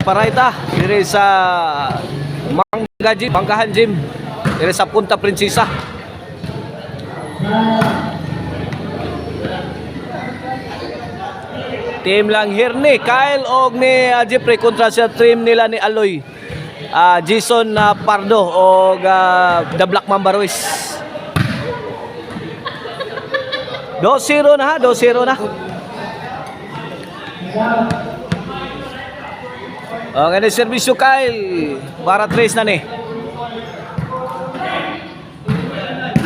Taparay ta. Diri sa Manggahan Gym. Diri sa Punta Prinsesa. Team lang here ni Kyle og ni Jeffrey kontra sa team nila ni Aloy. Jason Pardo og The Black Mamba Ruiz. 2-0 na ha, 2-0 na. Okay, na servisyo Kyle para 3 na ni.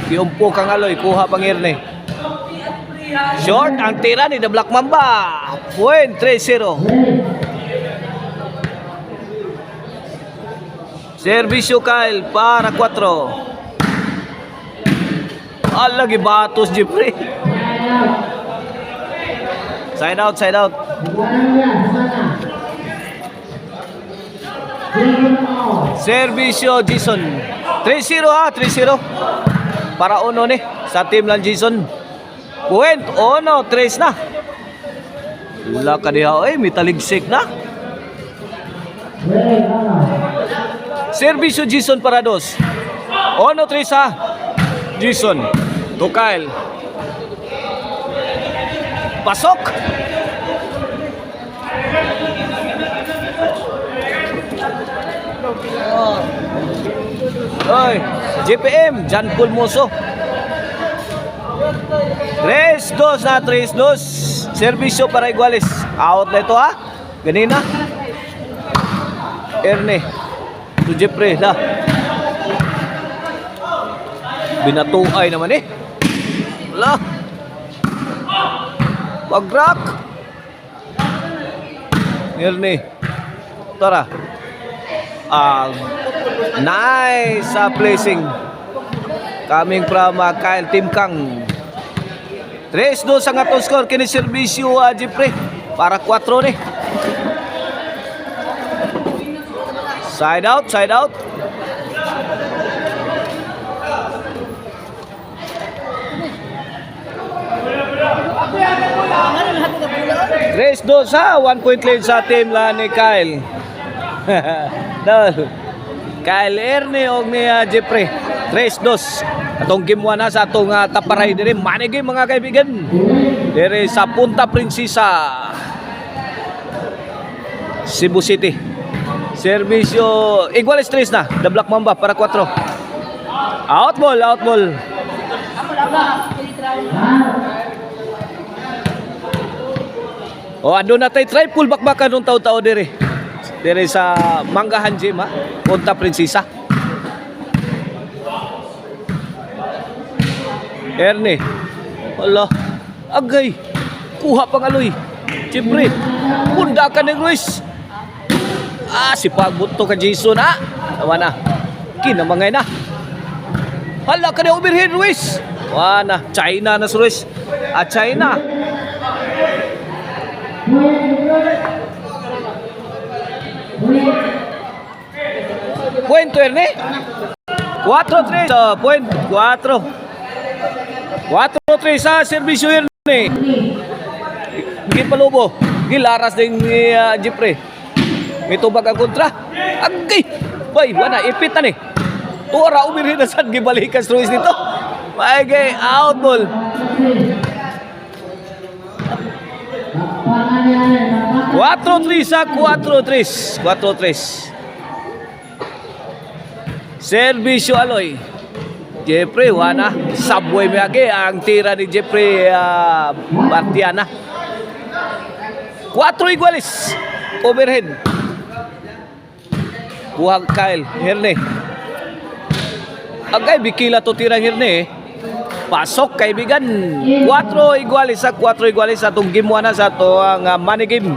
Kiumpo kang Aloy, kuha pang Irne. Short ang tira ni The Black Mamba. Point 3-0. Servisyo Kyle para 4. Lagi batos Jeffrey. Side out, side out. Servisyo Jason. 3-0 ha, 3-0. Para uno ni sa team lang Jason. Point uno, 3 na. Wala ka diha, may taligsik na. Servisyo Jason para 2. Uno, 3 ha. Jason to Kyle. Pasok. Oy, JPM, Jan Pulmoso. 3-2 na, 3-2. Servisyo para Iguales. Out na ito ha. Ganina. Erne. To Jeffrey na. Binatuay naman eh. Wala. Pag-rock. Erne. Tara. Nice placing. Coming from Kyle Team Kang. 3-2 ang atong score. Kini servisyo Jeffrey. Para 4 ni. Side out, side out. Race do sa 1 point lead sa team la ni Kyle. Kyle Erne og ni Jeffrey. Race 2. Atong game 1 na sa atong Taparay diri. Money game mga kaibigan. Diri sa Punta Prinsesa, Cebu City. Servisyo Iguales 3 na. The Black Mamba para 4. Out ball, out ball. Ando na tayo try pull back nung tao-tao diri. Diri sa Manggahan Gym ha. Punta Prinsesa. Erne. Wala. Agay. Kuha pang Aloy. Jeffrey. Punda ka ng Ruiz. Si pagbuto ka Jason ha. Tawa na. Kinamangay na. Hala ka na overhead Ruiz. Wana. China na si Ruiz. China. Point Erne. 4-3. Point 4. 4-3 sa servisyo Erne. Gil palubo. Gilaras din ni Jeffrey. May tubag ang kontra. Agay! Bay, wala, ipit na ni. Tura, umirin na saan gibalikas Ruiz dito. Maigay, out ball. 4-3 sa 4-3. 4-3. Servisyo Aloy. Jeffrey, wana. Subway miyagi ang tira ni Jeffrey Bartiana. 4 Iguales. Overhead. Buhag Kyle Herne. Agay bikila to tirang Herne. Pasok kaibigan. 4 Iguales sa 4 Iguales sa itong game 1 na sa ito ang money game.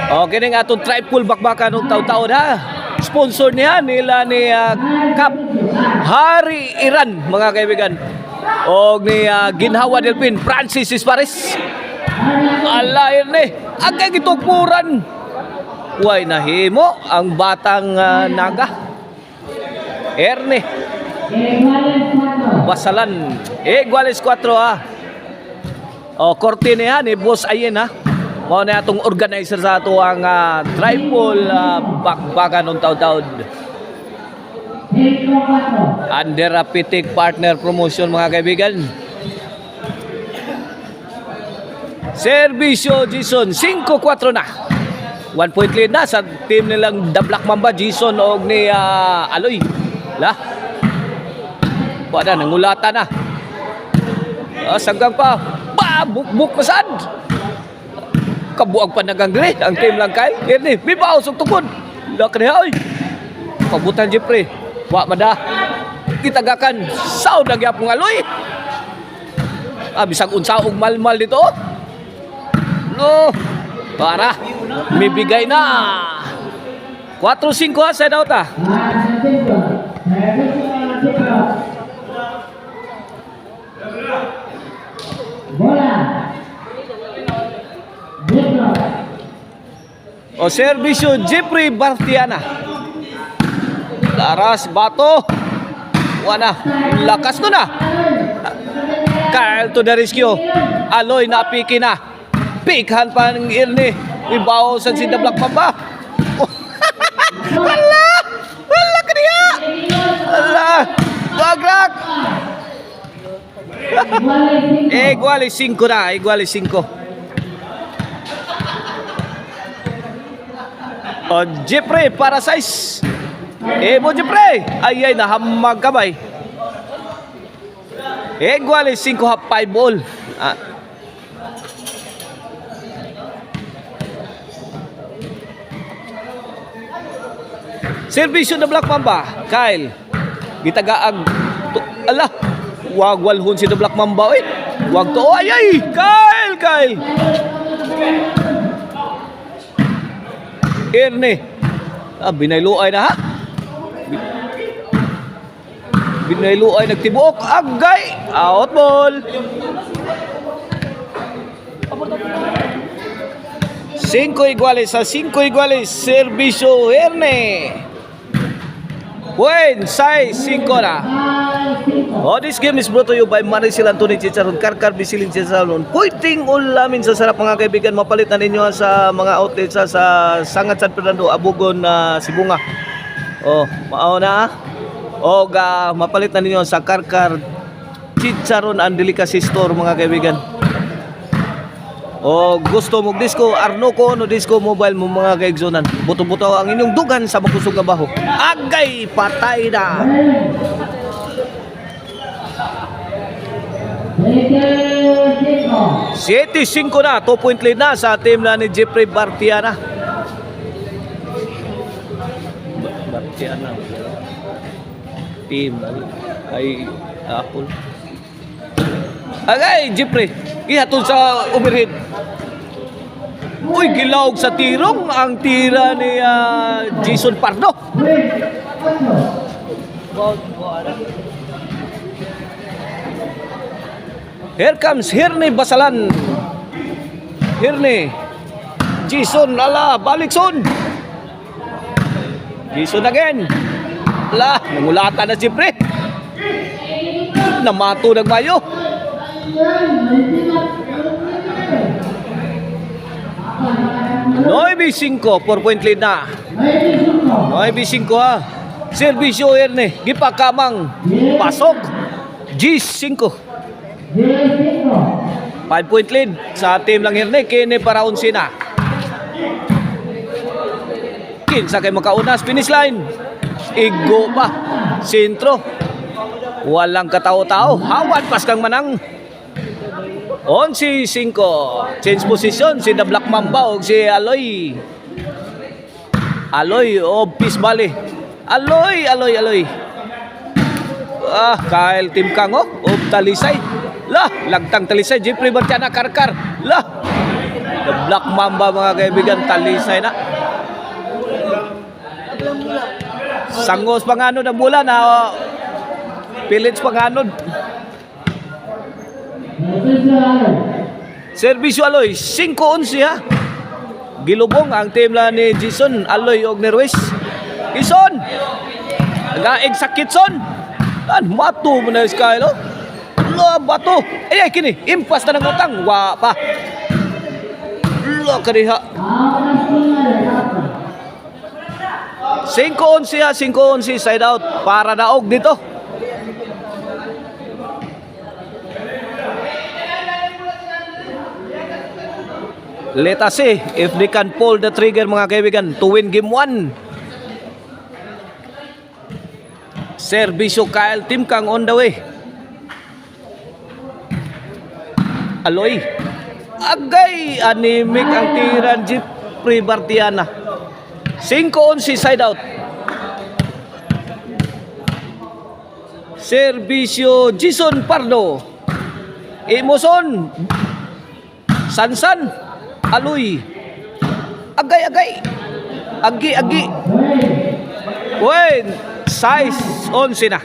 Okay na nga itong triple bakbakan ng tao-tao na. Sponsor niya nila ni Cap Hari Iran mga kaibigan. O ni Ginhawa Delpin Francis Ispares. Ala Herne. Agay gitukuran. Uy, nahimo ang batang naga. Erne. Basalan. Iguales 4 ha. O, korte niya ni Boss Ayen ha. Mao na atong organizer sa ato ang triple bakbakan ng taon-taon. Under a Pitik Partner Promotion mga kaibigan. Servisyo Jason 5-4 na. 1 point lead na sa team nilang The Black Mamba, Jason og ni Aloy. La. Wala nangulata na. Sanggang pa. Buk-buk pasad. Kabuang panagang dire ang team lang Kyle. Ernie, bibaw sa tukod. Laki niya oy. Pabutan Jeffrey. Wa mada. Kitagakan sound ang yapong Aloy. Bisag unsa og malmal dito. No. Para mibigay na. 4-5 ha sa Dauta. Bola. O servisyo Jeffrey Bartiana. Laras bato. Wana lakas to na. Kyle to the rescue. Aloy napiki na. Pikhan pa ng Ernie. Ibaw sa si The Black Mamba. Wala! Wala ka niya! Wala! Bagrak! Igual 5 na. Igual 5. O Jeffrey para size. Mo Jeffrey. Ay nahamag kamay. Igual 5 half 5 ball. Servisyo na Black Mamba. Kyle. Gitagaag. Ala. Wag walhon si The Black Mamba. Oy. Wag to. Ay. Kyle. Ernie. Binayluay na ha. Binayluay nagtibok. Agay. Out ball. 5 iguales sa 5 iguales. Servisyo Ernie. Buen, 6-5 na. This game is brought to you by Maricel Anthony Chicharon, Karkar Bisilin Chicharon. Puiting ulamin sa sarap mga kaibigan. Mapalit na ninyo sa mga outlets sa Sangat San Fernando, Abugon, Sibunga. Mao na. Mapalit na ninyo sa Karkar Chicharon and Delicacy Store mga kaibigan. Gusto mo disco, Arnoco no disco mobile mo mga kaigsonan. Buto-buto ang inyong dugan sa makusog nga baho. Agay patay na. Siete 5 na, 2 point lead na sa team na ni Jeffrey Bartiana. Team ay Apple. Agay Jeffrey, ihatod sa overhead. Uy, gilawog sa tirong ang tira ni Jason Pardo. Here comes Hirni Basalan. Hirni. Jason, balikson. Jason again. Nangulatan na siyempre. Namato ng mayo. Noy 5, 4 point lead na. Noy 5 ha. Servisyo Erne, gipakamang pasok. G5. 5 point lead sa team lang Erne, kini para unsina. Kinsa kay makaunas finish line. Igo pa. Sentro. Walang katao-tao. Hawad pas kang manang. 11-5. Change position si The Black Mamba o si Aloy. Aloy o Peace Valley. Aloy. Kyle Tim Kango o Talisay. Lagtang Talisay. Jeffrey Bartiana Karkar. The Black Mamba mga kaibigan. Talisay na. Sangos panganod ang bola na Pillage panganod. Servisyo Aloy 5-11 ha. Gilubong ang team la ni Jason Aloy og Nerwes. Jason nagaig sakit son. Matu mo na Skylo. Lo bato. Ay kini, impas na ng utang. Wa pa. Lo kadiha. 5-11 ha, 5-11 side out para daog dito. Let us see if they can pull the trigger mga kaibigan to win game 1. Servisyo Kyle Timkang on the way. Aloy. Agay anemic ang tiran Jeffrey Bartiana. 5-11 side out. Servisyo Jason Pardo. Emoson. Sansan. Aloy. Agay. Agi. Wait. Size 11 na.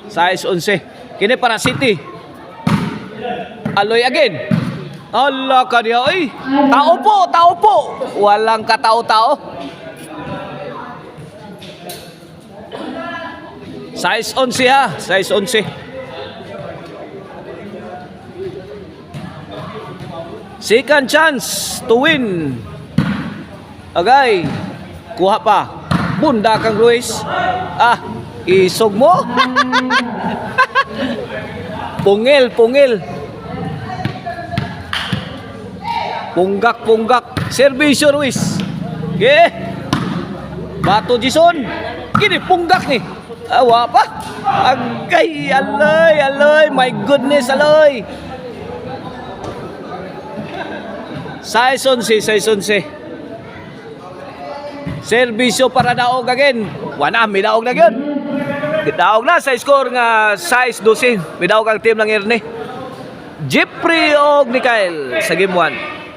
Size 11. Kini para City. Aloy again. Allah ka niya. Ay. Tao po. Walang katao-tao. Size 11 ha. Size 11. Second chance to win. Agay. Kuha pa. Bunda kang Ruiz. Isog mo. Pungil. Punggak. Servisyo Ruiz. Okay. Bato Jason. Kini punggak ni. Awa pa. Agay. Aloy. My goodness, aloy. Size 11. Servisyo para daog again. Wala, may daog na yun. Daog na sa score nga size 12. May daog ang team ng Erne. Jeffrey og ni Kyle sa game 1.